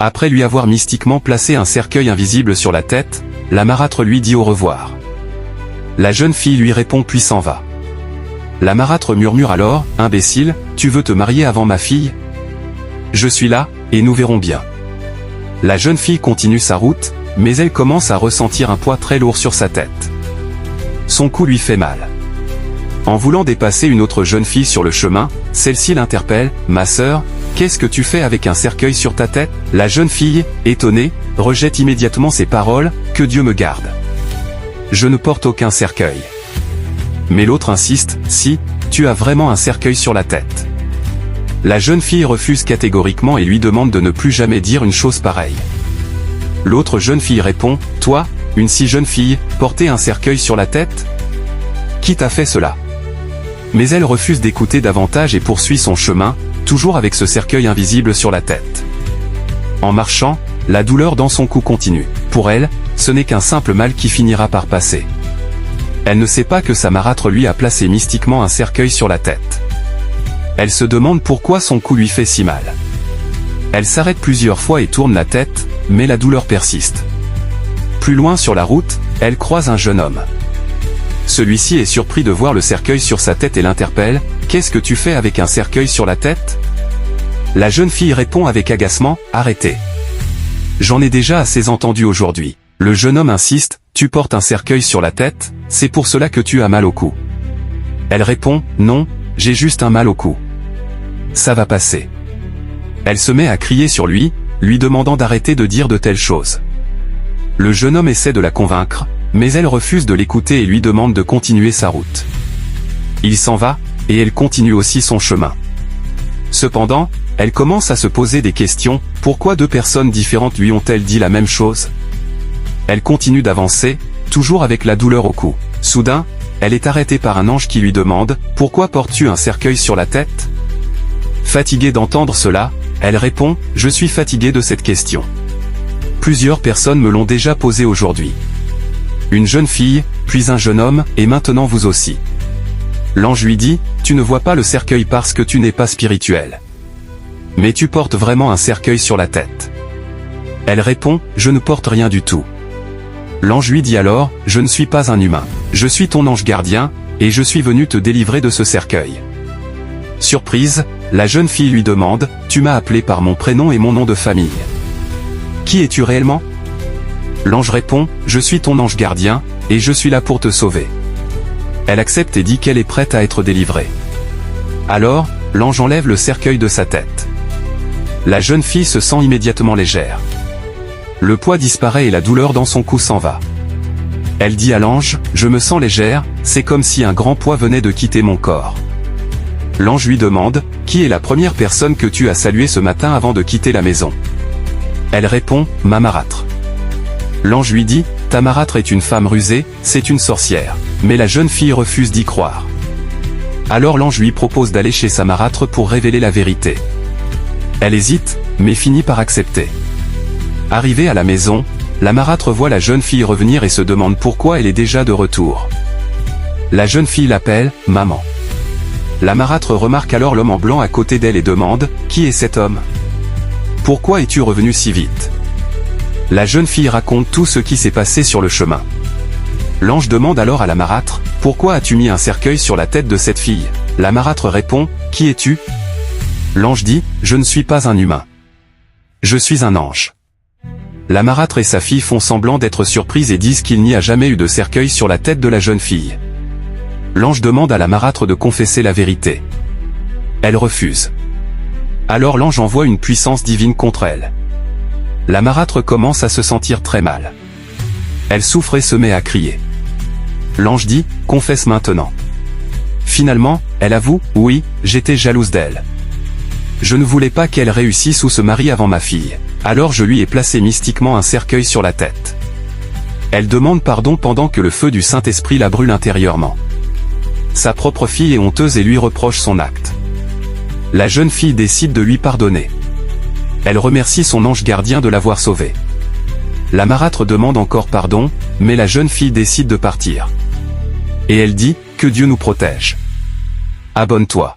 Après lui avoir mystiquement placé un cercueil invisible sur la tête, la marâtre lui dit au revoir. La jeune fille lui répond puis s'en va. La marâtre murmure alors, « Imbécile, tu veux te marier avant ma fille? Je suis là, et nous verrons bien. » La jeune fille continue sa route, mais elle commence à ressentir un poids très lourd sur sa tête. Son cou lui fait mal. En voulant dépasser une autre jeune fille sur le chemin, celle-ci l'interpelle, « Ma sœur, qu'est-ce que tu fais avec un cercueil sur ta tête ?» La jeune fille, étonnée, rejette immédiatement ces paroles, « Que Dieu me garde. Je ne porte aucun cercueil. » Mais l'autre insiste, « Si, tu as vraiment un cercueil sur la tête. » La jeune fille refuse catégoriquement et lui demande de ne plus jamais dire une chose pareille. L'autre jeune fille répond, « Toi, une si jeune fille, porter un cercueil sur la tête? Qui t'a fait cela ?» Mais elle refuse d'écouter davantage et poursuit son chemin, toujours avec ce cercueil invisible sur la tête. En marchant, la douleur dans son cou continue. Pour elle, ce n'est qu'un simple mal qui finira par passer. Elle ne sait pas que sa marâtre lui a placé mystiquement un cercueil sur la tête. Elle se demande pourquoi son cou lui fait si mal. Elle s'arrête plusieurs fois et tourne la tête, mais la douleur persiste. Plus loin sur la route, elle croise un jeune homme. Celui-ci est surpris de voir le cercueil sur sa tête et l'interpelle, « Qu'est-ce que tu fais avec un cercueil sur la tête ?» La jeune fille répond avec agacement, « Arrêtez. J'en ai déjà assez entendu aujourd'hui. » Le jeune homme insiste, « Tu portes un cercueil sur la tête, c'est pour cela que tu as mal au cou. » Elle répond, « Non, j'ai juste un mal au cou. Ça va passer. » Elle se met à crier sur lui, lui demandant d'arrêter de dire de telles choses. Le jeune homme essaie de la convaincre, mais elle refuse de l'écouter et lui demande de continuer sa route. Il s'en va, et elle continue aussi son chemin. Cependant, elle commence à se poser des questions, pourquoi deux personnes différentes lui ont-elles dit la même chose? Elle continue d'avancer, toujours avec la douleur au cou. Soudain, elle est arrêtée par un ange qui lui demande, « Pourquoi portes-tu un cercueil sur la tête ?» Fatiguée d'entendre cela, elle répond, « Je suis fatiguée de cette question. Plusieurs personnes me l'ont déjà posée aujourd'hui. Une jeune fille, puis un jeune homme, et maintenant vous aussi. » L'ange lui dit, « Tu ne vois pas le cercueil parce que tu n'es pas spirituel. Mais tu portes vraiment un cercueil sur la tête. » Elle répond, « Je ne porte rien du tout. » L'ange lui dit alors, « Je ne suis pas un humain. Je suis ton ange gardien, et je suis venu te délivrer de ce cercueil. » Surprise, la jeune fille lui demande, « Tu m'as appelé par mon prénom et mon nom de famille. Qui es-tu réellement ?» L'ange répond, « Je suis ton ange gardien, et je suis là pour te sauver. » Elle accepte et dit qu'elle est prête à être délivrée. Alors, l'ange enlève le cercueil de sa tête. La jeune fille se sent immédiatement légère. Le poids disparaît et la douleur dans son cou s'en va. Elle dit à l'ange, « Je me sens légère, c'est comme si un grand poids venait de quitter mon corps. » L'ange lui demande, « Qui est la première personne que tu as saluée ce matin avant de quitter la maison ?» Elle répond, « Ma marâtre. » L'ange lui dit, « Ta marâtre est une femme rusée, c'est une sorcière. » Mais la jeune fille refuse d'y croire. Alors l'ange lui propose d'aller chez sa marâtre pour révéler la vérité. Elle hésite, mais finit par accepter. Arrivée à la maison, la marâtre voit la jeune fille revenir et se demande pourquoi elle est déjà de retour. La jeune fille l'appelle « Maman ». La marâtre remarque alors l'homme en blanc à côté d'elle et demande « Qui est cet homme? Pourquoi es-tu revenu si vite ?» La jeune fille raconte tout ce qui s'est passé sur le chemin. L'ange demande alors à la marâtre, « Pourquoi as-tu mis un cercueil sur la tête de cette fille ?» La marâtre répond, « Qui es-tu » L'ange dit, « Je ne suis pas un humain. Je suis un ange. » La marâtre et sa fille font semblant d'être surprises et disent qu'il n'y a jamais eu de cercueil sur la tête de la jeune fille. L'ange demande à la marâtre de confesser la vérité. Elle refuse. Alors l'ange envoie une puissance divine contre elle. La marâtre commence à se sentir très mal. Elle souffre et se met à crier. L'ange dit, « Confesse maintenant. » Finalement, elle avoue, « Oui, j'étais jalouse d'elle. Je ne voulais pas qu'elle réussisse ou se marie avant ma fille. Alors je lui ai placé mystiquement un cercueil sur la tête. » Elle demande pardon pendant que le feu du Saint-Esprit la brûle intérieurement. Sa propre fille est honteuse et lui reproche son acte. La jeune fille décide de lui pardonner. Elle remercie son ange gardien de l'avoir sauvée. La marâtre demande encore pardon, mais la jeune fille décide de partir. Et elle dit, « Que Dieu nous protège. Abonne-toi. »